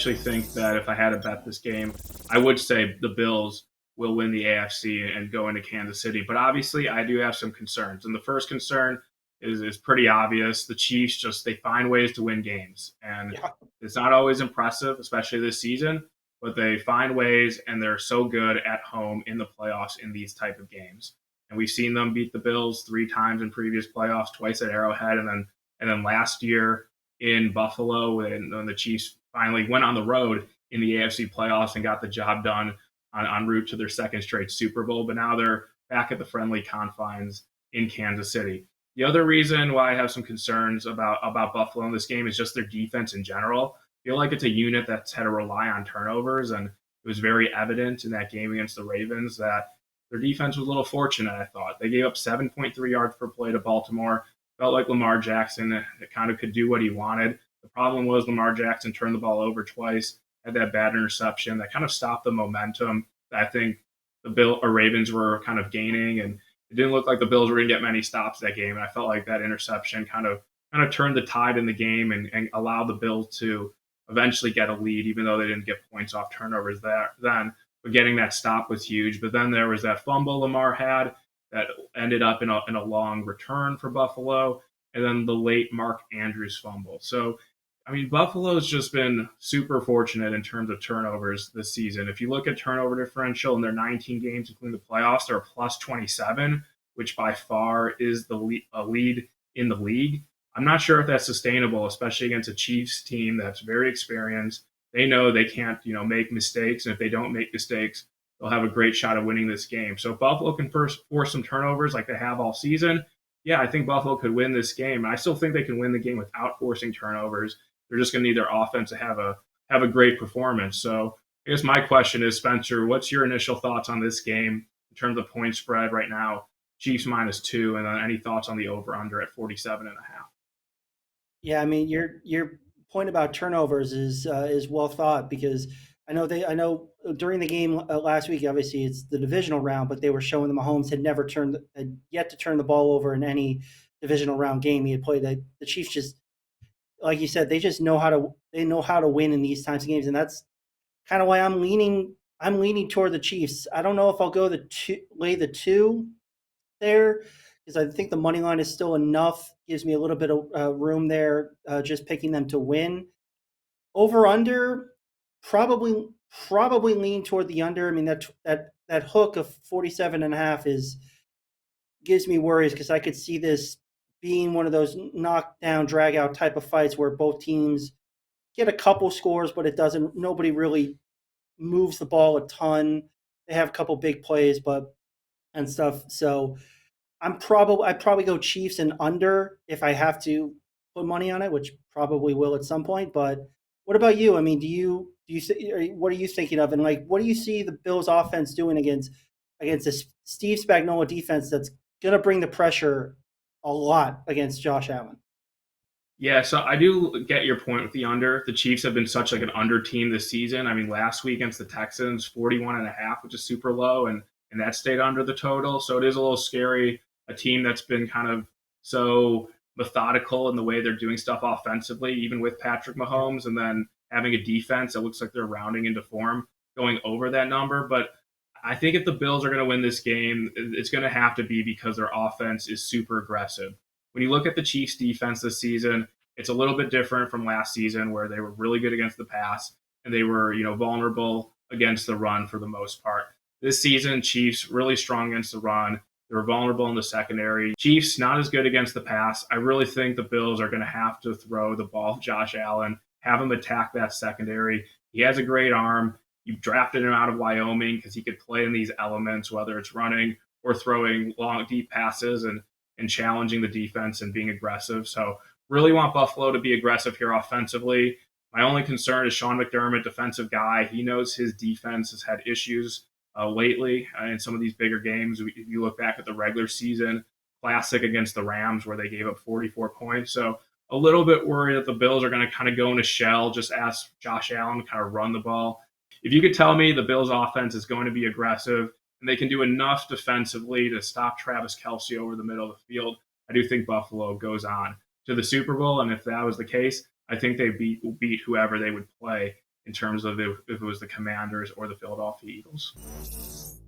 actually think that if I had to bet this game, I would say the Bills will win the AFC and go into Kansas City. But obviously, I do have some concerns. And the first concern is pretty obvious. The Chiefs just they find ways to win games, and Yeah. it's not always impressive, especially this season. But they find ways, and they're so good at home in the playoffs in these type of games. And we've seen them beat the Bills 3 times in previous playoffs, twice at Arrowhead, and then last year in Buffalo when the Chiefs finally went on the road in the AFC playoffs and got the job done en route to their second straight Super Bowl. But now they're back at the friendly confines in Kansas City. The other reason why I have some concerns about Buffalo in this game is just their defense in general. I feel like it's a unit that's had to rely on turnovers, and it was very evident in that game against the Ravens that their defense was a little fortunate, I thought. They gave up 7.3 yards per play to Baltimore. Felt like Lamar Jackson kind of could do what he wanted. The problem was Lamar Jackson turned the ball over twice, had that bad interception that kind of stopped the momentum that I think the Ravens were kind of gaining, and it didn't look like the Bills were going to get many stops that game. And I felt like that interception kind of turned the tide in the game and allowed the Bills to eventually get a lead, even though they didn't get points off turnovers there then. But getting that stop was huge. But then there was that fumble Lamar had that ended up in a long return for Buffalo, and then the late Mark Andrews fumble. So, I mean, Buffalo's just been super fortunate in terms of turnovers this season. If you look at turnover differential in their 19 games, including the playoffs, they're a plus 27, which by far is a lead in the league. I'm not sure if that's sustainable, especially against a Chiefs team that's very experienced. They know they can't, make mistakes, and if they don't make mistakes, they'll have a great shot of winning this game. So if Buffalo can first force some turnovers like they have all season, yeah, I think Buffalo could win this game. And I still think they can win the game without forcing turnovers. They're just going to need their offense to have a great performance. So I guess my question is, Spencer, what's your initial thoughts on this game in terms of point spread right now? Chiefs -2, and then any thoughts on the over/under at 47.5? Yeah, I mean your point about turnovers is well thought because I know during the game last week, obviously it's the divisional round, but they were showing the Mahomes had yet to turn the ball over in any divisional round game he had played. The Chiefs just, like you said, they know how to win in these types of games, and that's kind of why I'm leaning toward the Chiefs. I don't know if I'll go lay the two there because I think the money line is still enough. Gives me a little bit of room there, just picking them to win. Over under, probably probably lean toward the under. I mean that hook of 47.5 is gives me worries because I could see this being one of those knockdown drag out type of fights where both teams get a couple scores, but it doesn't. Nobody really moves the ball a ton. They have a couple big plays, but and stuff. So I'd probably go Chiefs and under if I have to put money on it, which probably will at some point. But what about you? I mean, what are you thinking of, and like what do you see the Bills offense doing against this Steve Spagnuolo defense that's gonna bring the pressure a lot against Josh Allen? Yeah, so I do get your point with the under. The Chiefs have been such like an under team this season. I mean, last week against the Texans, 41.5, which is super low, and that stayed under the total. So it is a little scary. A team that's been kind of so methodical in the way they're doing stuff offensively, even with Patrick Mahomes, and then having a defense that looks like they're rounding into form, going over that number. But I think if the Bills are going to win this game, it's going to have to be because their offense is super aggressive. When you look at the Chiefs' defense this season, it's a little bit different from last season where they were really good against the pass and they were, vulnerable against the run for the most part. This season, Chiefs really strong against the run. They were vulnerable in the secondary. Chiefs not as good against the pass. I really think the Bills are going to have to throw the ball to Josh Allen, have him attack that secondary. He has a great arm. You drafted him out of Wyoming because he could play in these elements, whether it's running or throwing long, deep passes and challenging the defense and being aggressive. So really want Buffalo to be aggressive here offensively. My only concern is Sean McDermott, defensive guy. He knows his defense has had issues lately in some of these bigger games. If you look back at the regular season, classic against the Rams where they gave up 44 points. So a little bit worried that the Bills are going to kind of go in a shell, just ask Josh Allen to kind of run the ball. If you could tell me the Bills offense is going to be aggressive and they can do enough defensively to stop Travis Kelce over the middle of the field, I do think Buffalo goes on to the Super Bowl. And if that was the case, I think they beat whoever they would play in terms of if it was the Commanders or the Philadelphia Eagles.